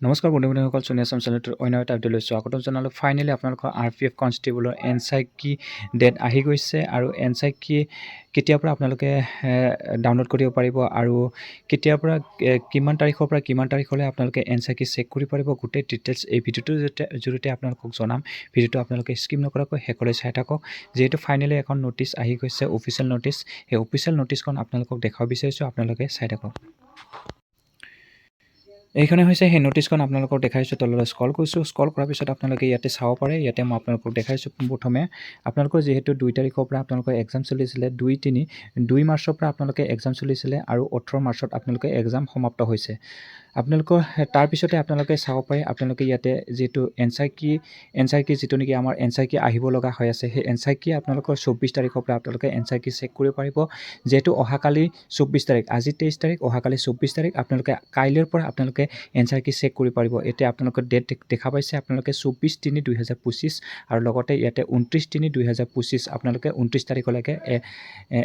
নমস্কাৰ বন্ধুসকল, সোণী আছাম চেনেলটোৰ অন্য এটা আপডেট লৈছোঁ। আগতে জনালোঁ ফাইনেলি আপোনালোকৰ RPF কনষ্টেবলৰ এনচাই কি ডেট আহি গৈছে আৰু এনচাই কি কেতিয়াৰ পৰা আপোনালোকে ডাউনলোড কৰিব পাৰিব আৰু কেতিয়াৰ পৰা কিমান তাৰিখৰ পৰা কিমান তাৰিখলৈ আপোনালোকে এনচাই কি চেক কৰিব পাৰিব, গোটেই ডিটেইলছ এই ভিডিঅ'টোৰ জৰিয়তে আপোনালোকক জনাম। ভিডিঅ'টো আপোনালোকে স্কিপ নকৰাকৈ শেষলৈ চাই থাকক। যিহেতু ফাইনেলি এখন ন'টিছ আহি গৈছে, অফিচিয়েল ন'টিছ, সেই অফিচিয়েল ন'টিছখন আপোনালোকক দেখাব বিচাৰিছোঁ। আপোনালোকে চাই থাকক। এইখনে হৈছে সেই ন'টিছখন আপোনালোকক দেখাইছোঁ। তললৈ স্ক্ৰল কৰিছোঁ। স্ক্ৰল কৰাৰ পিছত আপোনালোকে ইয়াতে চাব পাৰে। ইয়াতে মই আপোনালোকক দেখাইছোঁ। প্ৰথমে আপোনালোকৰ যিহেতু 2 তাৰিখৰ পৰা আপোনালোকৰ এক্সাম চলিছিলে, 2 মাৰ্চৰ পৰা আপোনালোকে এক্সাম চলিছিলে আৰু 18 মাৰ্চত আপোনালোকে এক্সাম সমাপ্ত হৈছে। আপোনালোকৰ তাৰপিছতে আপোনালোকে চাব পাৰে। আপোনালোকে ইয়াতে যিহেতু এনচাই কি যিটো নেকি আমাৰ এনচাই কি আহিব লগা হৈ আছে, সেই এনচাই কি আপোনালোকৰ 24 তাৰিখৰ পৰা আপোনালোকে এনচাই কি চেক কৰিব পাৰিব। যিহেতু অহাকালি 24 তাৰিখ, আজি 23 তাৰিখ, অহাকালি 24 তাৰিখ, আপোনালোকে কাইলৈৰ পৰা আপোনালোকে এনচাই কি চেক কৰিব পাৰিব। এতিয়া আপোনালোকৰ ডেট দেখা পাইছে, আপোনালোকে 24/3/2025 আৰু লগতে ইয়াতে 29/3/2025 আপোনালোকে 29 তাৰিখলৈকে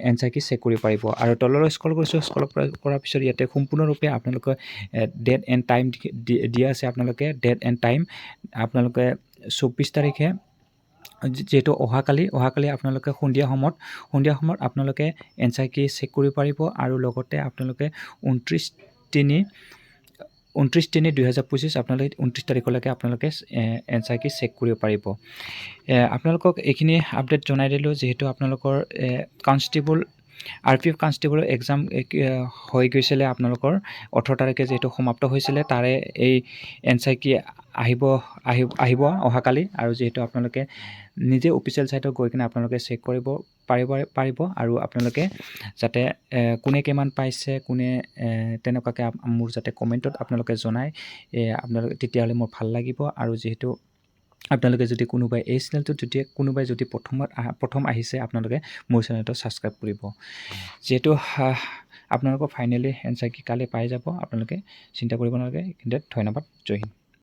এনচাই কি চেক কৰিব পাৰিব। আৰু তললৈ স্ক্ৰল কৰিছোঁ। স্ক্ৰল কৰাৰ পিছত ইয়াতে সম্পূৰ্ণৰূপে আপোনালোকৰ ডেট এণ্ড টাইম দিয়া আছে। আপোনালোকে ডেট এণ্ড টাইম আপোনালোকে 24 তাৰিখে যিহেতু অহাকালি আপোনালোকে সন্ধিয়া সময়ত আপোনালোকে এনচাই কি চেক কৰিব পাৰিব আৰু লগতে আপোনালোকে 29/3/2025 আপোনালোকে 29 তাৰিখলৈকে আপোনালোকে এনচাই কি চেক কৰিব পাৰিব। আপোনালোকক এইখিনি আপডেট জনাই দিলোঁ। যিহেতু আপোনালোকৰ কনষ্টেবল RPF কনষ্টেবলৰ এক্সাম হৈ গৈছিলে, আপোনালোকৰ 18 তাৰিখে যিহেতু সমাপ্ত হৈছিলে, তাৰে এই এনচাই কি আহিব অহাকালি। আৰু যিহেতু আপোনালোকে নিজে অফিচিয়েল ছাইটত গৈ কিনে আপোনালোকে চেক কৰিব পাৰিব আৰু আপোনালোকে যাতে কোনে কিমান পাইছে, কোনে তেনেকুৱাকৈ মোৰ যাতে কমেণ্টত আপোনালোকে জনায়, আপোনালোকে তেতিয়াহ'লে মোৰ ভাল লাগিব। আৰু যিহেতু আপোনালোকে যদি কোনোবাই এই চেনেলটোত কোনোবাই যদি প্ৰথম আহিছে, আপোনালোকে মোৰ চেনেলটো ছাবস্ক্ৰাইব কৰিব। যিহেতু আপোনালোকৰ ফাইনেলি এনচাই কি কালি পাই যাব, আপোনালোকে চিন্তা কৰিব নালাগে। কিন্তু ধন্যবাদ। জয় হিন্দ।